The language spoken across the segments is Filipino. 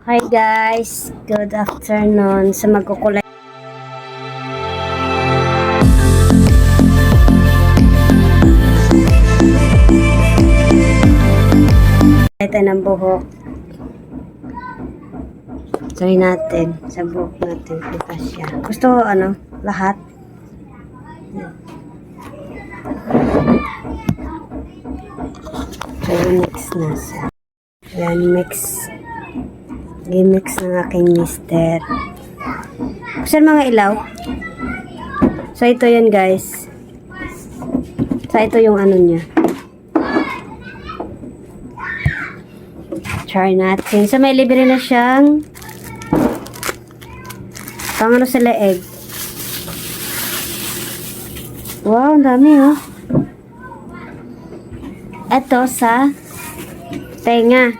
Hi guys, good afternoon. Sa magkukulay tayo ng buhok. Try natin sa buhok natin. Ito siya. Gusto ko lahat. So, mix na siya. Yan, mix. Gimix ng aking mister. Buksan mga ilaw. So, ito yan guys. So, ito yung niya. Try natin. So, may libre na siyang pang sa leeg. Wow, ang dami oh. Ito sa tenga.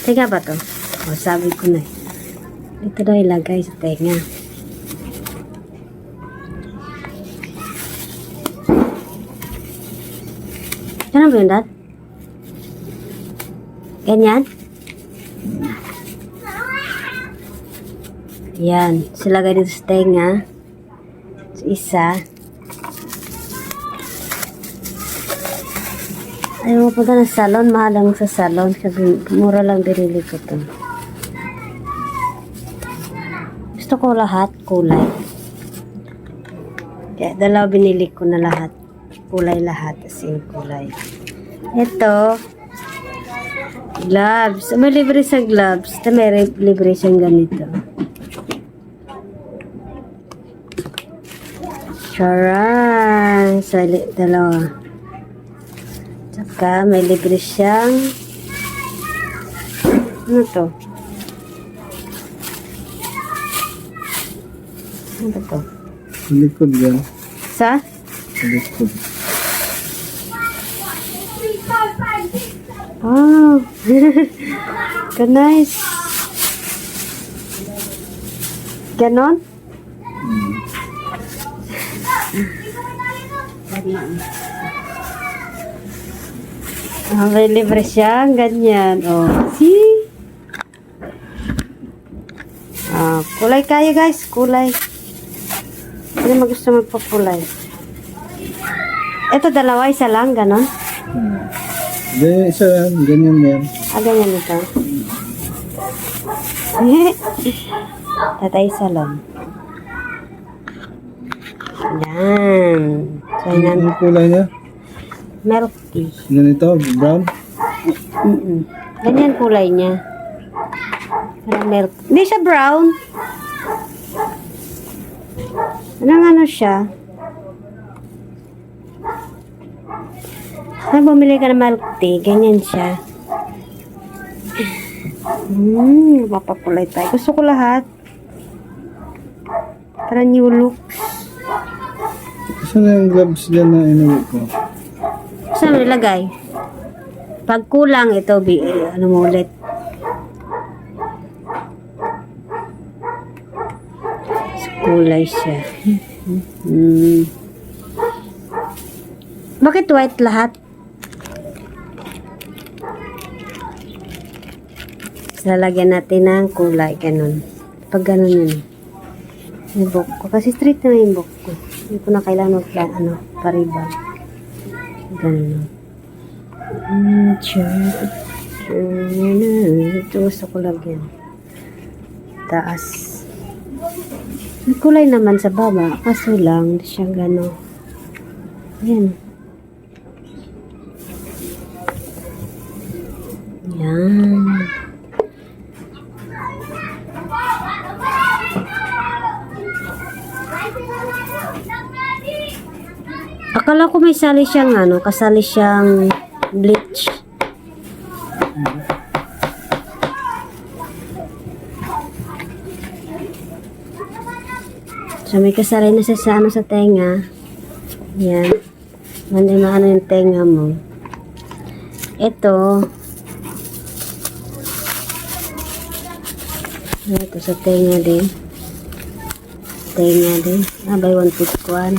Tenga ba to? O, sabi ko na. Ito daw ilagay sa tenga. Ano ba yun, Dad? Ganyan? Yan. Silagay dito sa tenga. So, isa. Ayaw mo punta ng salon. Mahal lang sa salon. Sabi, mura lang binili ko to. Gusto ko lahat. Kulay. Kaya dalawa binili ko na lahat. Kulay lahat. As in kulay. Ito. Gloves. May libre sa gloves. Ito may libre siyang ganito. Charan. Dalawa. Tsaka may libre siyang ano to? Ano to? Likod yan. Sa? Likod. Oh. Good nice. Ganon? May libre siya. Ganyan. Oh. See? Kulay kayo guys. Kulay. Hindi mo gusto magpakulay. Ito dalawa. Isa lang. Ganon? Hindi, isa yan. Ganyan yan. Ganyan ito. Tatay salon. Yan. So, yan. Ano kulay niya? Milk tea. Ganito, brown? Ganyan kulay niya. Parang milk. Hindi siya brown. Ano siya? Bumili ka ng milk tea. Ganyan siya. Mapapakulay tayo. Gusto ko lahat. Para new look. Saan na yung gloves dyan na inuwi ko? Saan mo nilagay? Pag kulang ito, ano mo ulit. Kulay siya. Bakit white lahat? Lalagyan natin ng kulay, ganun. Pag ganun yun. Yung book ko. Kasi straight na yung book ko. Hindi ko na kailangan paribag. Ganun. Ito gusto ko lagyan. Taas. May kulay naman sa baba. Kaso lang, hindi siya gano'n. Yan. Yan. Akala ko may sali siyang kasali siyang bleach. So may kasali na siya sa tenga. Yan. Hindi maano yung tenga mo. Ito. Ito sa tenga din. Tenga din. Buy one put one.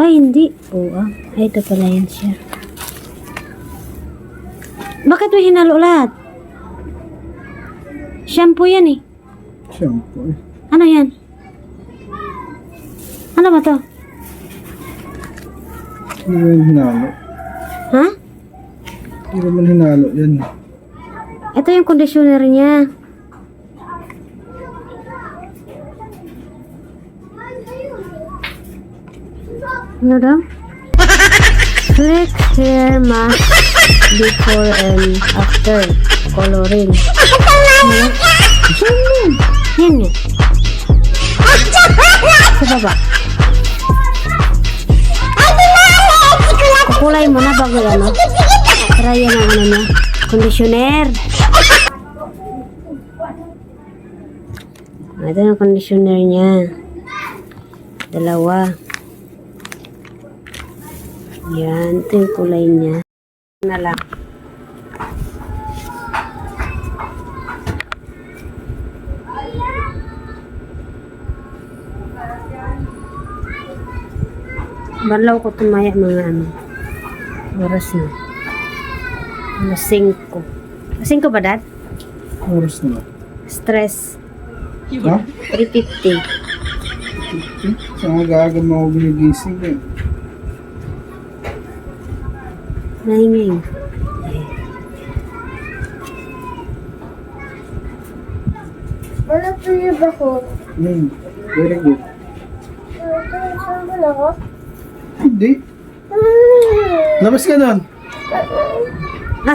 Ay, hindi. Oo. Ay, ito pala yan siya. Bakit may hinalo lahat? Shampoo yan eh. Shampoo eh. Ano yan? Ano ba to? Hindi naman hinalo. Ha? Hindi naman hinalo yan. Ito yung conditioner niya. Ano daw? Flex hair mask before and after coloring. Ano? Yan nga. Sa baba. Kulay mo na bago yan, no? Try yan ang ano niya. Conditioner. Ito yung conditioner niya. Dalawa. Yan. Ito yung kulay niya. Na lang. Balaw ko tumaya mga ano. Oras na. Alas 5. 5 ba, Dad? Oras na. Stress. Ha? 3:50. Sa aga-aga mo ako ginigising eh. Nahingay. Wala tuyo ba ko? Very good. Saan ba ako? Hindi. Labas ka nun.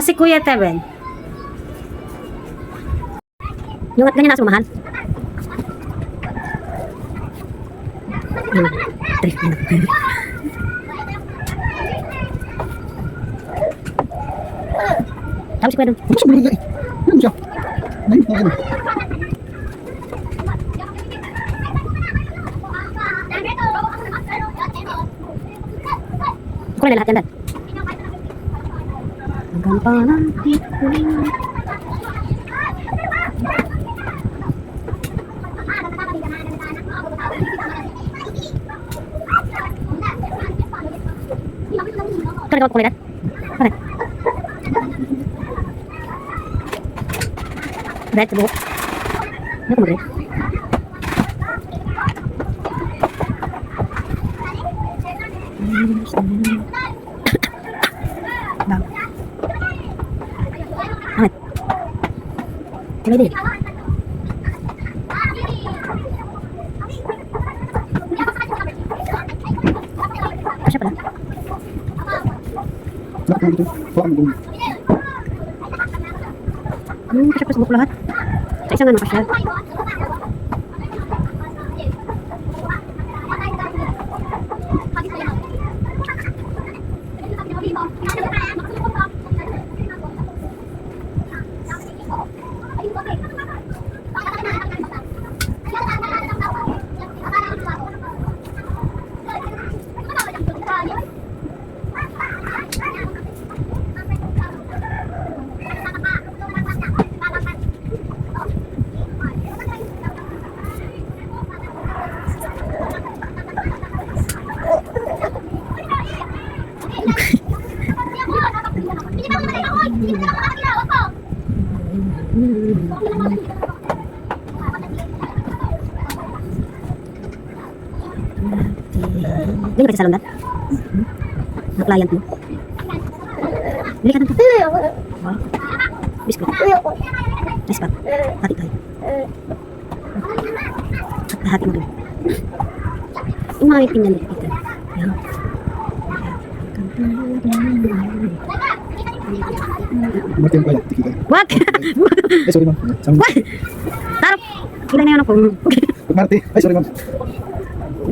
Si Kuya Teben. Yung ganyan na sumahal. Tapos si Kuya doon. Tapos mo rin eh. Ano siya? Ayun na ano. Kuha na lahat yan, Dad. Hanggang pa natin. Pare, kulay, Dad. Pare. Dad, sa buhok. Ano ko mag-red? Bang. Angat. Kulay din. Asya pala. Nak mo dito. Baka mo dun. Kasya pa sa buhok lahat. Sa isang ano kasya. Bili ka sa salon, Dad? Mga client mo. Bili ka dito. Wow. Biscuit. Biscuit. Hati tayo. Hati mo rin. Yung mga ipin yan dito. Yan. Martin ko yan. Tikita. What? Ay, sorry ma'am. What? Tarap. Kilay na yun ako. Marty. Ay, sorry ma'am.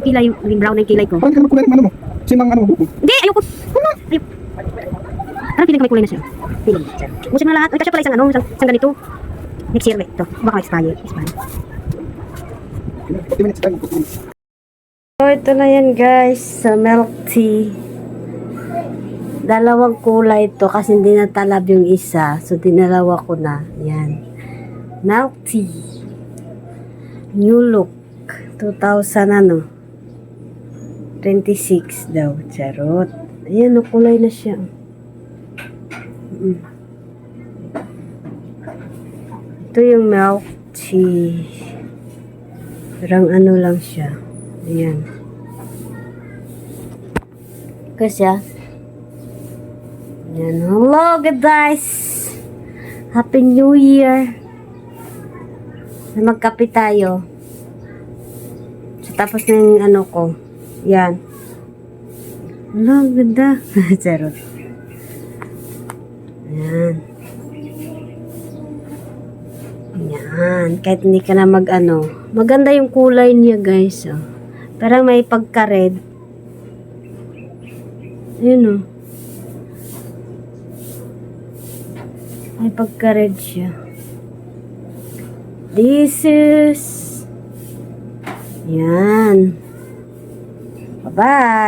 Kilay yung brown na yung kilay ko. Parang ka naman kulay ng ano mo. Sinang ano mo buko. Hindi, ayoko. Ayoko. Parang feeling ko may kulay na siya. Feeling. Usin mo na lahat. Ay, kasya pala isang ano, isang ganito. Next year, ito. Baka expire. 40 minutes tayo. 40 minutes. So, ito na yan guys. Sa milk tea. Dalawang kulay ito kasi hindi natalab yung isa. So, dinalawa ko na. Yan. Milk tea. New look. 2000 ano. 26 daw. Charot. Ayan, kulay na siya. Ito yung milk tea. Parang ano lang siya. Ayan. Kasi ayan. Hello guys! Happy New Year! Magkape tayo. So, tapos na yung ano ko. Yan. Hello, ganda. Charot. Ayan. Ayan. Kahit hindi ka na mag-ano. Maganda yung kulay niya, guys. Oh. Parang may pagka-red. Ayan, oh. May pagka-red siya. This is... Yan. Bye-bye.